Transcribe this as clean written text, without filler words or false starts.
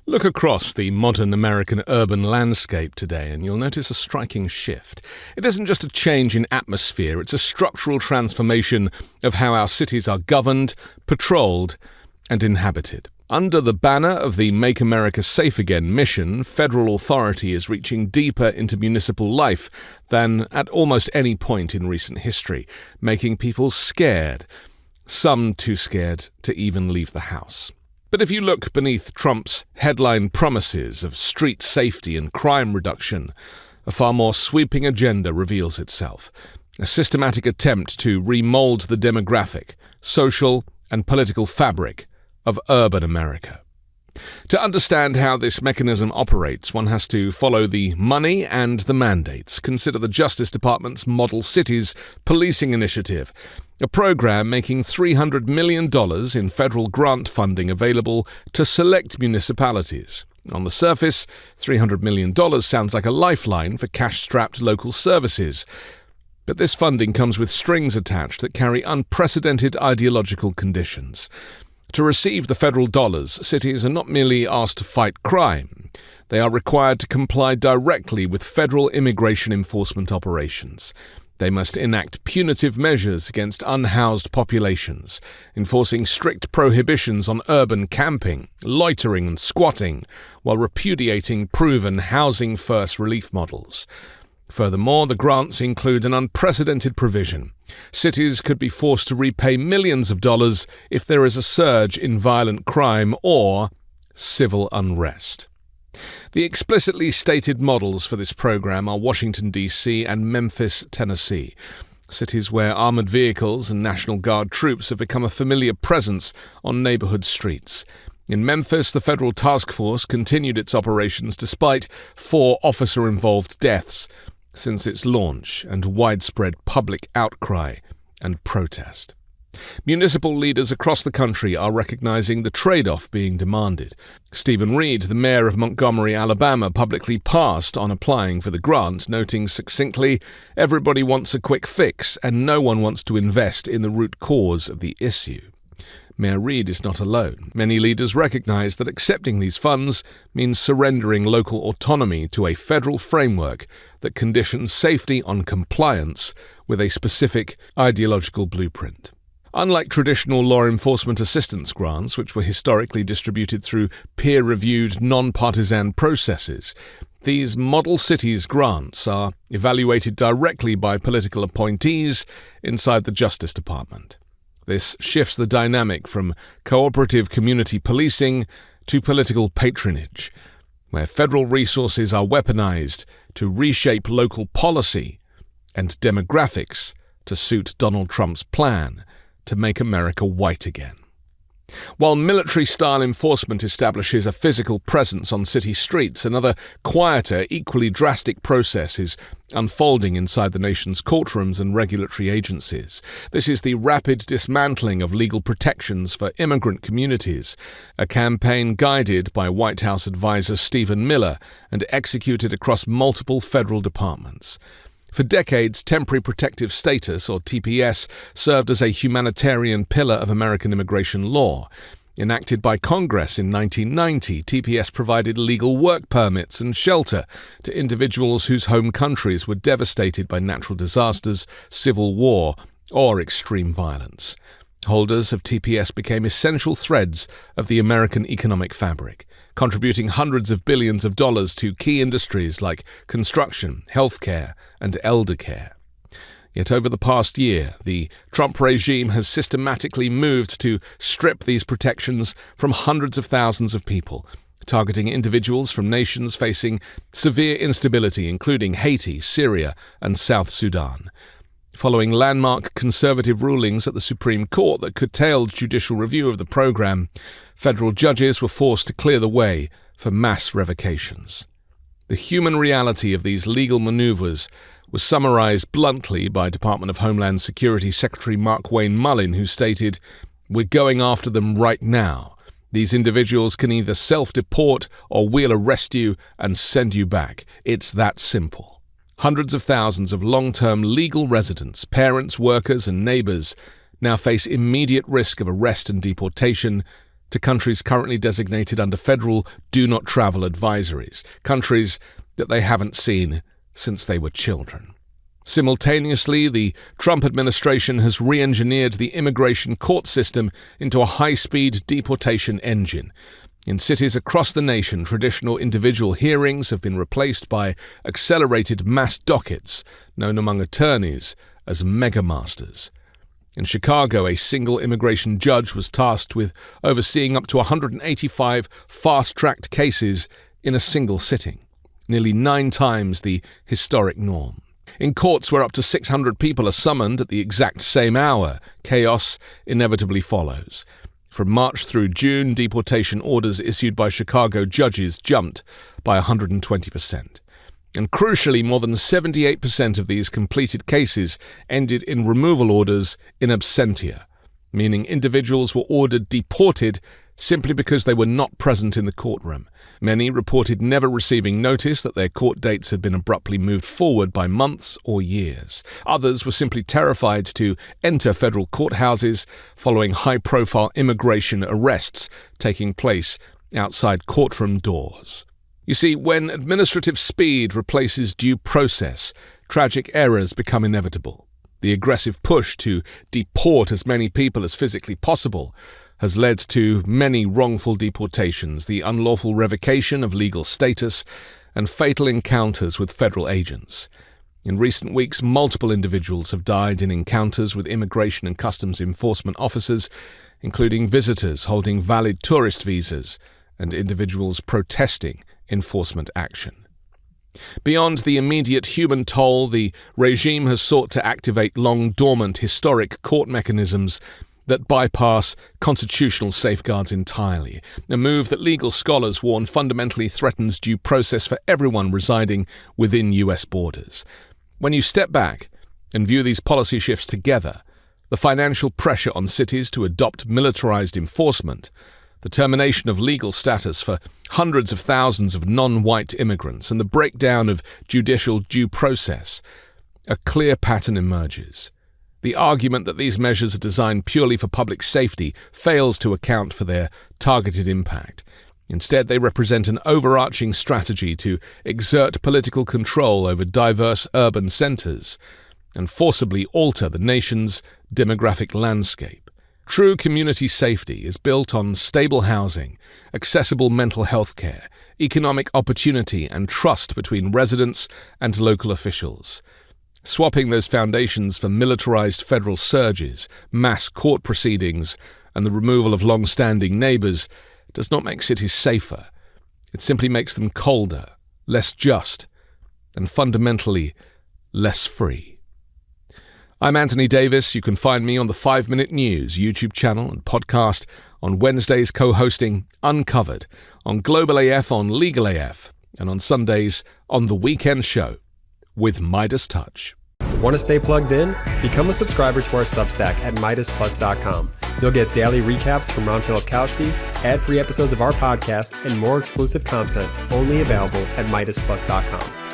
Look across the modern American urban landscape today and you'll notice a striking shift. It isn't just a change in atmosphere, it's a structural transformation of how our cities are governed, patrolled, and inhabited. Under the banner of the Make America Safe Again mission, federal authority is reaching deeper into municipal life than at almost any point in recent history, making people scared, some too scared to even leave the house. But if you look beneath Trump's headline promises of street safety and crime reduction, a far more sweeping agenda reveals itself. A systematic attempt to remold the demographic, social, and political fabric of urban America. To understand how this mechanism operates, one has to follow the money and the mandates. Consider the Justice Department's Model Cities policing initiative, a program making $300 million in federal grant funding available to select municipalities. On the surface, $300 million sounds like a lifeline for cash-strapped local services. But this funding comes with strings attached that carry unprecedented ideological conditions. To receive the federal dollars, cities are not merely asked to fight crime. They are required to comply directly with federal immigration enforcement operations. They must enact punitive measures against unhoused populations, enforcing strict prohibitions on urban camping, loitering and squatting, while repudiating proven housing-first relief models. Furthermore, the grants include an unprecedented provision. Cities could be forced to repay millions of dollars if there is a surge in violent crime or civil unrest. The explicitly stated models for this program are Washington, D.C. and Memphis, Tennessee, cities where armored vehicles and National Guard troops have become a familiar presence on neighborhood streets. In Memphis, the federal task force continued its operations despite 4 officer-involved deaths since its launch and widespread public outcry and protest. Municipal leaders across the country are recognizing the trade-off being demanded. Stephen Reed, the mayor of Montgomery, Alabama, publicly passed on applying for the grant, noting succinctly, "Everybody wants a quick fix, and no one wants to invest in the root cause of the issue." Mayor Reed is not alone. Many leaders recognize that accepting these funds means surrendering local autonomy to a federal framework that conditions safety on compliance with a specific ideological blueprint. Unlike traditional law enforcement assistance grants, which were historically distributed through peer-reviewed, non-partisan processes, these Model Cities grants are evaluated directly by political appointees inside the Justice Department. This shifts the dynamic from cooperative community policing to political patronage, where federal resources are weaponized to reshape local policy and demographics to suit Donald Trump's plan to make America white again. While military-style enforcement establishes a physical presence on city streets, another quieter, equally drastic process is unfolding inside the nation's courtrooms and regulatory agencies. This is the rapid dismantling of legal protections for immigrant communities, a campaign guided by White House advisor Stephen Miller and executed across multiple federal departments. For decades, temporary protective status, or TPS, served as a humanitarian pillar of American immigration law. Enacted by Congress in 1990, TPS provided legal work permits and shelter to individuals whose home countries were devastated by natural disasters, civil war, or extreme violence. Holders of TPS became essential threads of the American economic fabric, contributing hundreds of billions of dollars to key industries like construction, healthcare, and elder care. Yet over the past year, the Trump regime has systematically moved to strip these protections from hundreds of thousands of people, targeting individuals from nations facing severe instability, including Haiti, Syria, and South Sudan. Following landmark conservative rulings at the Supreme Court that curtailed judicial review of the program, federal judges were forced to clear the way for mass revocations. The human reality of these legal maneuvers was summarized bluntly by Department of Homeland Security Secretary Mark Wayne Mullin, who stated, "We're going after them right now. These individuals can either self-deport or we'll arrest you and send you back. It's that simple." Hundreds of thousands of long-term legal residents, parents, workers, and neighbors now face immediate risk of arrest and deportation to countries currently designated under federal do-not-travel advisories, countries that they haven't seen since they were children. Simultaneously, the Trump administration has re-engineered the immigration court system into a high-speed deportation engine. In cities across the nation, traditional individual hearings have been replaced by accelerated mass dockets, known among attorneys as megamasters. In Chicago, a single immigration judge was tasked with overseeing up to 185 fast-tracked cases in a single sitting, nearly 9 times the historic norm. In courts where up to 600 people are summoned at the exact same hour, chaos inevitably follows. From March through June, deportation orders issued by Chicago judges jumped by 120%. And crucially, more than 78% of these completed cases ended in removal orders in absentia, meaning individuals were ordered deported simply because they were not present in the courtroom. Many reported never receiving notice that their court dates had been abruptly moved forward by months or years. Others were simply terrified to enter federal courthouses following high-profile immigration arrests taking place outside courtroom doors. You see, when administrative speed replaces due process, tragic errors become inevitable. The aggressive push to deport as many people as physically possible has led to many wrongful deportations, the unlawful revocation of legal status, and fatal encounters with federal agents. In recent weeks, multiple individuals have died in encounters with immigration and customs enforcement officers, including visitors holding valid tourist visas and individuals protesting enforcement action. Beyond the immediate human toll, the regime has sought to activate long-dormant historic court mechanisms that bypass constitutional safeguards entirely, a move that legal scholars warn fundamentally threatens due process for everyone residing within US borders. When you step back and view these policy shifts together, the financial pressure on cities to adopt militarized enforcement, the termination of legal status for hundreds of thousands of non-white immigrants, and the breakdown of judicial due process, a clear pattern emerges. The argument that these measures are designed purely for public safety fails to account for their targeted impact. Instead, they represent an overarching strategy to exert political control over diverse urban centers and forcibly alter the nation's demographic landscape. True community safety is built on stable housing, accessible mental health care, economic opportunity, and trust between residents and local officials. Swapping those foundations for militarized federal surges, mass court proceedings, and the removal of long-standing neighbors does not make cities safer. It simply makes them colder, less just, and fundamentally less free. I'm Anthony Davis. You can find me on the 5 Minute News YouTube channel and podcast, on Wednesdays co-hosting Uncovered, on Global AF on Legal AF, and on Sundays on The Weekend Show with MeidasTouch. Want to stay plugged in? Become a subscriber to our Substack at MeidasPlus.com. You'll get daily recaps from Ron Filipkowski, ad-free episodes of our podcast, and more exclusive content only available at MeidasPlus.com.